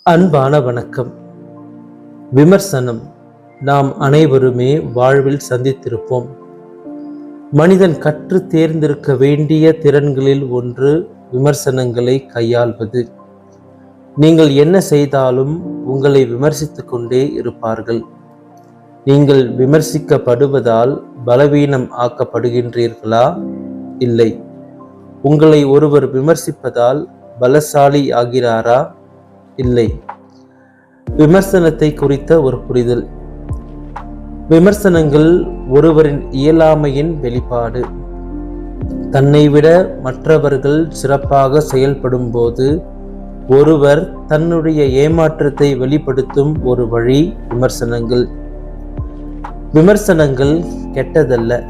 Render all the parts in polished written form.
அன்பான வணக்கம். விமர்சனம் நாம் அனைவருமே வாழ்வில் சந்தித்திருப்போம். மனிதன் கற்று தேர்ந்தெடுக்க வேண்டிய திறன்களில் ஒன்று விமர்சனங்களை கையாள்வது. நீங்கள் என்ன செய்தாலும் உங்களை விமர்சித்துக் கொண்டே இருப்பார்கள். நீங்கள் விமர்சிக்கப்படுவதால் பலவீனம் ஆக்கப்படுகின்றீர்களா? இல்லை. உங்களை ஒருவர் விமர்சிப்பதால் பலசாலி ஆகிறாரா? இல்லை. விமர்சனத்தை குறித்த ஒரு புரிதல். விமர்சனங்கள் ஒருவரின் இயலாமையின் வெளிப்பாடு. தன்னை விட மற்றவர்கள் சிறப்பாக செயல்படும் போது ஒருவர் தன்னுடைய ஏமாற்றத்தை வெளிப்படுத்தும் ஒரு வழி விமர்சனங்கள். விமர்சனங்கள் கெட்டதல்ல.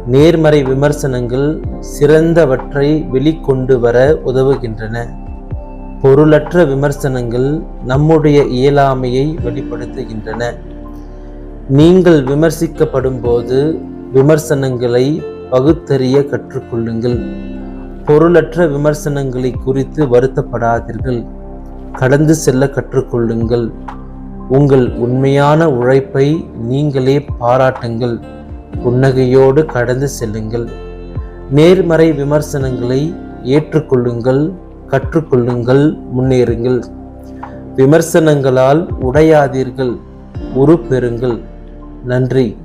நேர்மறை விமர்சனங்கள் சிறந்தவற்றை வெளிக்கொண்டு வர உதவுகின்றன. பொருளற்ற விமர்சனங்கள் நம்முடைய இயலாமையை வெளிப்படுத்துகின்றன. நீங்கள் விமர்சிக்கப்படும் போது விமர்சனங்களை பகுத்தறிய கற்றுக்கொள்ளுங்கள். பொருளற்ற விமர்சனங்களை குறித்து வருத்தப்படாதீர்கள். கடந்து செல்ல கற்றுக்கொள்ளுங்கள். உங்கள் உண்மையான உழைப்பை நீங்களே பாராட்டுங்கள். புன்னகையோடு கடந்து செல்லுங்கள். நேர்மறை விமர்சனங்களை ஏற்றுக்கொள்ளுங்கள். கற்றுக்கொள்ளுங்கள். முன்னேறுங்கள். விமர்சனங்களால் உடையாதீர்கள். உருப்பெறுங்கள். நன்றி.